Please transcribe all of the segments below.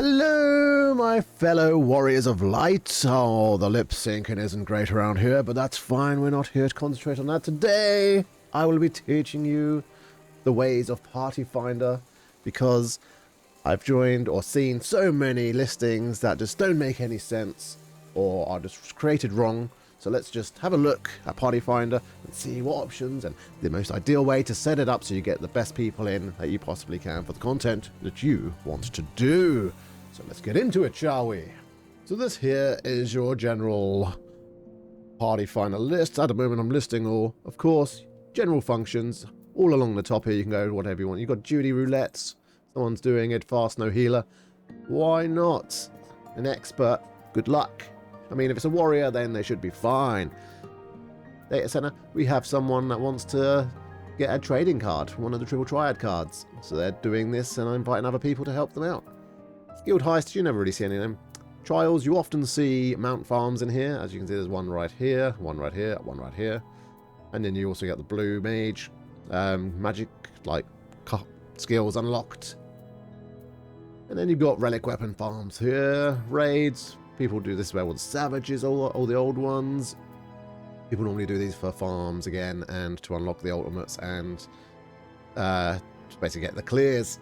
Hello, my fellow warriors of light. Oh, the lip syncing isn't great around here, but that's fine. We're not here to concentrate on that today. I will be teaching you the ways of Party Finder because I've joined or seen so many listings that just don't make any sense or are just created wrong. So let's just have a look at Party Finder and see what options and the most ideal way to set it up so you get the best people in that you possibly can for the content that you want to do. So let's get into it, shall we? So this here is your general Party Finder list. At the moment I'm listing all, of course, general functions. All along the top here you can go whatever you want. You've got duty roulettes. Someone's doing it, fast, no healer. Why not? An expert, good luck. I mean, if it's a warrior, then they should be fine. Data center, we have someone that wants to get a trading card, one of the triple triad cards. So they're doing this and I'm inviting other people to help them out. Guild heists, you never really see any of them. Trials, you often see mount farms in here. As you can see, there's one right here, one right here, one right here. And then you also get the blue mage, magic, like, skills unlocked. And then you've got relic weapon farms here, raids. People do this where all the savages, all the old ones. People normally do these for farms again and to unlock the ultimates and to basically get the clears.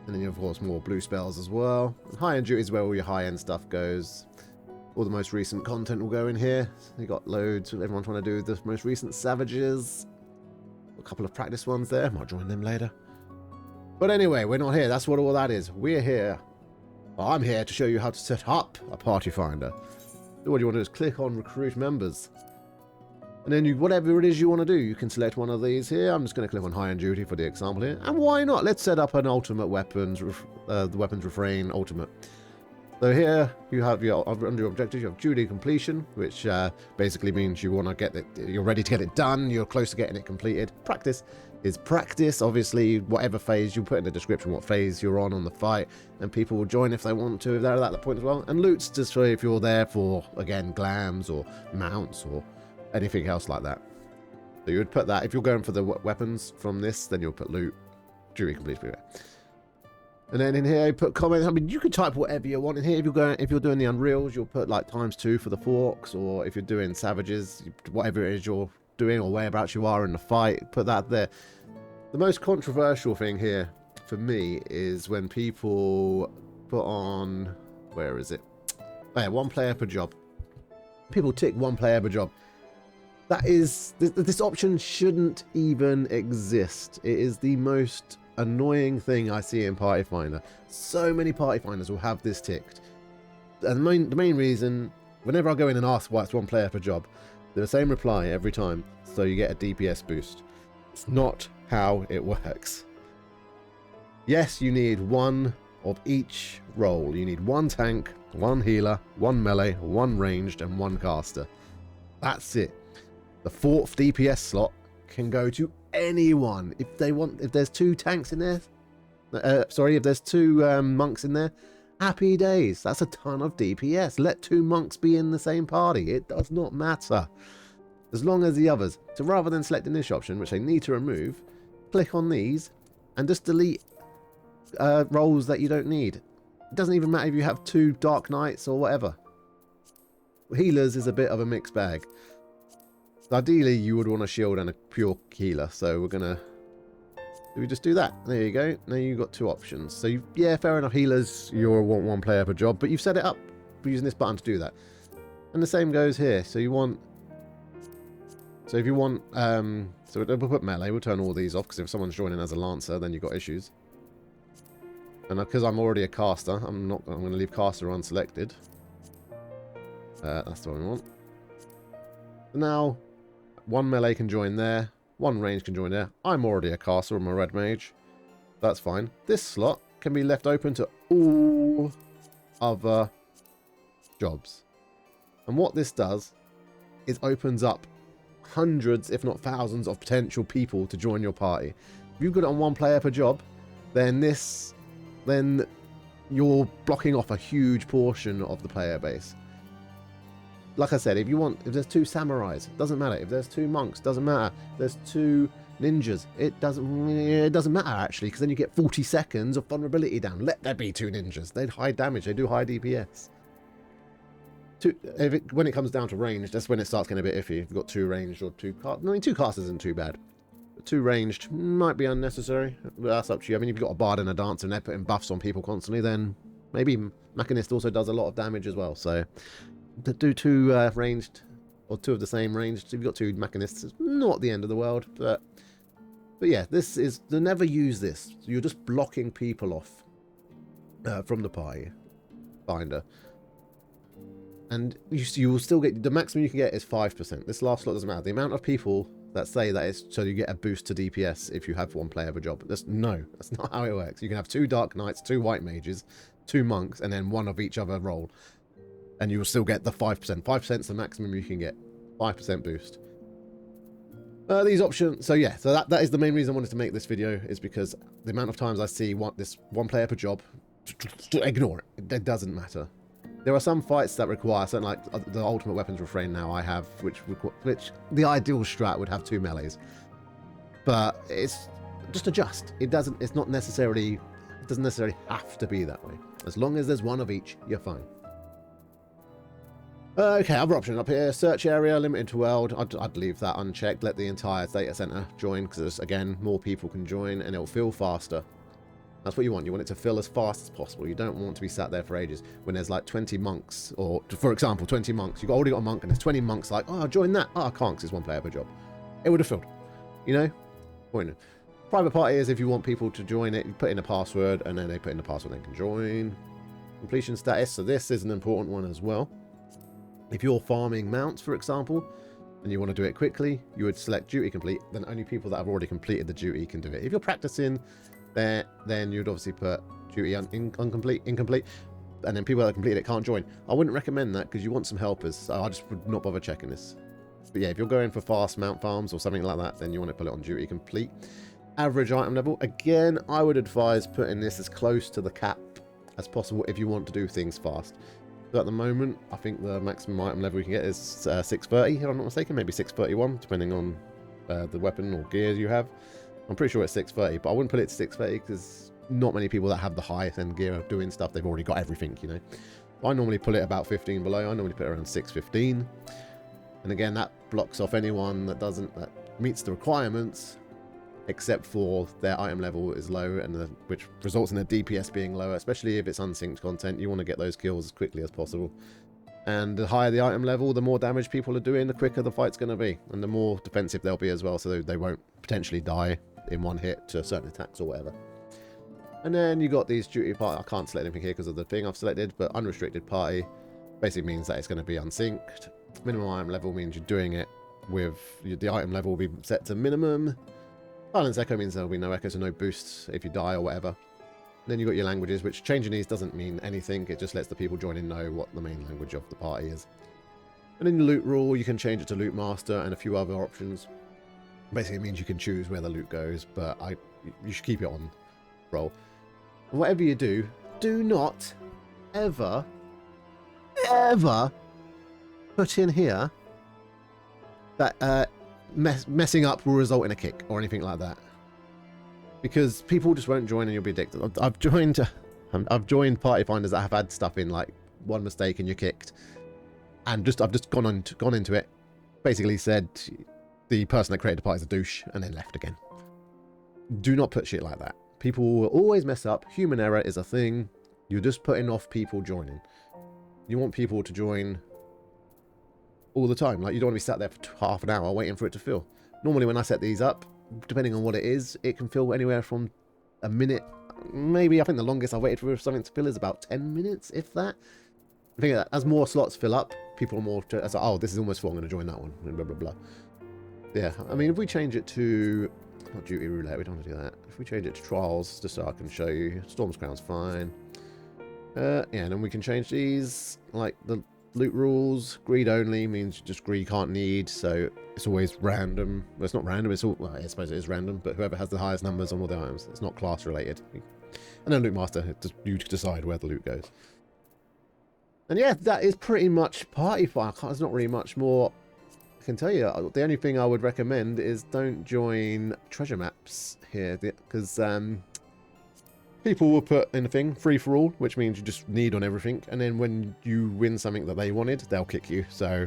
And then you have, of course, more blue spells as well. And high-end duty is where all your high-end stuff goes. All the most recent content will go in here. You got loads of everyone trying to do the most recent savages. A couple of practice ones there. Might join them later. But anyway, we're not here. That's what all that is. We're here. Well, I'm here to show you how to set up a Party Finder. So what you want to do is click on Recruit Members. And then whatever it is you want to do, you can select one of these here. I'm just going to click on High-End Duty for the example here. And why not? Let's set up an ultimate weapons, the weapons refrain ultimate. So here you have under your objective, you have duty completion, which basically means you want to get it, you're ready to get it done, you're close to getting it completed. Practice is practice, obviously, whatever phase you put in the description, what phase you're on the fight, and people will join if they want to, if they're at that point as well. And loot's just for if you're there for, again, glams or mounts or anything else like that. So you would put that, if you're going for the weapons from this, then you'll put loot, duty completion. And then in here, you put comments. I mean, you can type whatever you want in here. If you're doing the Unreals, you'll put like ×2 for the forks, or if you're doing Savages, whatever it is you're doing, or whereabouts you are in the fight, put that there. The most controversial thing here for me is when people put on, where is it? Oh yeah, 1 player per job. People tick 1 player per job. That is, this option shouldn't even exist. It is the most annoying thing I see in Party Finder. So many Party Finders will have this ticked. And the main reason, whenever I go in and ask why it's 1 player per job, they're the same reply every time. So you get a DPS boost. It's not how it works. Yes, you need 1 of each role. You need 1 tank, 1 healer, 1 melee, 1 ranged, and 1 caster. That's it. The 4th DPS slot can go to anyone if they want. If there's 2 tanks in there, if there's 2 monks in there, happy days. That's a ton of DPS. Let 2 monks be in the same party. It does not matter as long as the others. So rather than selecting this option, which they need to remove, click on these and just delete roles that you don't need. It doesn't even matter if you have 2 Dark Knights or whatever. Healers is a bit of a mixed bag. Ideally, you would want a shield and a pure healer, so we just do that. There you go. Now you've got 2 options. So, yeah, fair enough, healers, you'll want 1 player per job, but you've set it up using this button to do that. And the same goes here. So if you want, so we'll put melee, we'll turn all these off, because if someone's joining as a lancer, then you've got issues. And because I'm already a caster, I'm going to leave caster unselected. That's the one we want. So now, 1 melee can join there, 1 range can join there. I'm already a caster, I'm a red mage. That's fine. This slot can be left open to all other jobs. And what this does is opens up hundreds, if not thousands, of potential people to join your party. If you've got it on 1 player per job, then you're blocking off a huge portion of the player base. Like I said, if there's 2 samurais, doesn't matter. If there's 2 monks, doesn't matter. If there's 2 ninjas. It doesn't matter, actually, because then you get 40 seconds of vulnerability down. Let there be 2 ninjas. They're high damage. They do high DPS. When it comes down to range, that's when it starts getting a bit iffy. If you've got 2 ranged or 2 cast. I mean, 2 casters isn't too bad. But 2 ranged might be unnecessary. But that's up to you. I mean, if you've got a bard and a dancer and they're putting buffs on people constantly, then maybe Machinist also does a lot of damage as well. So to do 2 ranged, or 2 of the same range, if you've got 2 Machinists, it's not the end of the world. But yeah, this is, to never use this. You're just blocking people off from the party finder. And you will still get, the maximum you can get is 5%. This last slot doesn't matter. The amount of people that say that is so you get a boost to DPS if you have 1 player per job. That's not how it works. You can have 2 Dark Knights, 2 White Mages, 2 Monks, and then 1 of each other role. And you will still get the 5%. 5% is the maximum you can get. 5% boost. These options, so yeah, so that is the main reason I wanted to make this video, is because the amount of times I see this 1 player per job, ignore it. It doesn't matter. There are some fights that require, something like the ultimate weapons refrain now I have, which the ideal strat would have 2 melees. But it's just adjust. It doesn't necessarily have to be that way. As long as there's 1 of each, you're fine. Okay, other option up here, search area, limited to world. I'd leave that unchecked. Let the entire data center join, because again, more people can join and it'll fill faster. That's what you want. You want it to fill as fast as possible. You don't want to be sat there for ages when there's like 20 monks, or for example, 20 monks. You've already got a monk and there's 20 monks like, oh, join that. Oh, I can't because it's 1 player per job. It would have filled. You know? Point. Private party is if you want people to join it, you put in a password and then they put in the password and they can join. Completion status. So this is an important one as well. If you're farming mounts, for example, and you want to do it quickly, you would select duty complete. Then only people that have already completed the duty can do it. If you're practicing, then you'd obviously put duty incomplete, and then people that have completed it can't join. I wouldn't recommend that because you want some helpers. So I just would not bother checking this. But yeah, if you're going for fast mount farms or something like that, then you want to put it on duty complete. Average item level. Again, I would advise putting this as close to the cap as possible if you want to do things fast. So at the moment, I think the maximum item level you can get is 630, if I'm not mistaken, maybe 631, depending on the weapon or gear you have. I'm pretty sure it's 630, but I wouldn't put it to 630 because not many people that have the highest end gear are doing stuff. They've already got everything, you know. I normally put it about 15 below. I normally put it around 615. And again, that blocks off anyone that meets the requirements, except for their item level is low, and which results in their DPS being lower, especially if it's unsynced content. You want to get those kills as quickly as possible. And the higher the item level, the more damage people are doing, the quicker the fight's going to be. And the more defensive they'll be as well, so they won't potentially die in 1 hit to certain attacks or whatever. And then you got these duty party. I can't select anything here because of the thing I've selected, but unrestricted party basically means that it's going to be unsynced. Minimum item level means you're doing it with the item level will be set to minimum. Silence echo means there will be no echo, so no boosts if you die or whatever. Then you've got your languages, which changing these doesn't mean anything. It just lets the people joining know what the main language of the party is. And then the loot rule, you can change it to loot master and a few other options. Basically, it means you can choose where the loot goes, but you should keep it on roll. And whatever you do, do not ever put in here that messing up will result in a kick or anything like that, because people just won't join and you'll be addicted. I've joined party finders that have had stuff in like 1 mistake and you're kicked, and I've just gone into it, basically said the person that created the party is a douche, and then left again. Do not put shit like that. People will always mess up. Human error is a thing. You're just putting off people joining. You want people to join all the time. Like, you don't want to be sat there for half an hour waiting for it to fill. Normally when I set these up, depending on what it is, it can fill anywhere from a minute, maybe. I think the longest I waited for something to fill is about 10 minutes, if that. I think that as more slots fill up, people are more, it's like, oh, this is almost full, I'm going to join that one, and blah, blah, blah. Yeah, I mean, if we change it to, not duty roulette, we don't want to do that. If we change it to trials, just so I can show you, Storm's Crown's fine. Yeah, and then we can change these, like the loot rules. Greed only means just greed can't need, so it's always random. Well, it's not random, it's all, well, I suppose it is random, but whoever has the highest numbers on all the items, it's not class related. And then loot master, you decide where the loot goes. And yeah, that is pretty much party fire. There's not really much more I can tell you, the only thing I would recommend is don't join treasure maps here, because people will put in a thing, free for all, which means you just need on everything, and then when you win something that they wanted, they'll kick you. So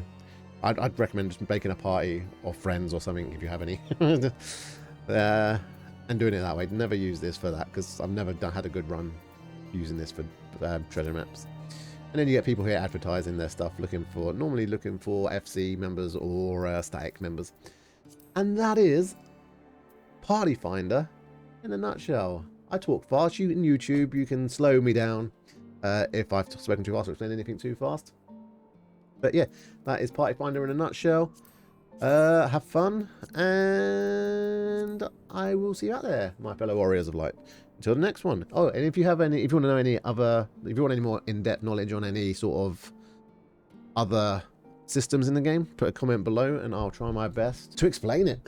I'd recommend just making a party of friends or something if you have any, and doing it that way. Never use this for that, because I've never had a good run using this for treasure maps. And then you get people here advertising their stuff, normally looking for FC members or static members. And that is Party Finder in a nutshell. I talk fast. You in YouTube, you can slow me down if I've spoken too fast or explained anything too fast. But yeah, that is Party Finder in a nutshell. Have fun, and I will see you out there, my fellow warriors of light. Until the next one. Oh, and if you want to know if you want any more in-depth knowledge on any sort of other systems in the game, put a comment below and I'll try my best to explain it.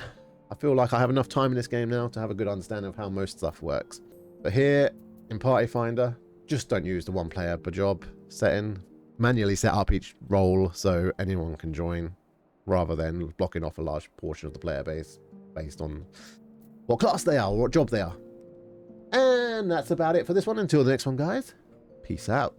I feel like I have enough time in this game now to have a good understanding of how most stuff works. But here in Party Finder, just don't use the one player per job setting. Manually set up each role so anyone can join, rather than blocking off a large portion of the player base based on what class they are or what job they are. And that's about it for this one. Until the next one, guys. Peace out.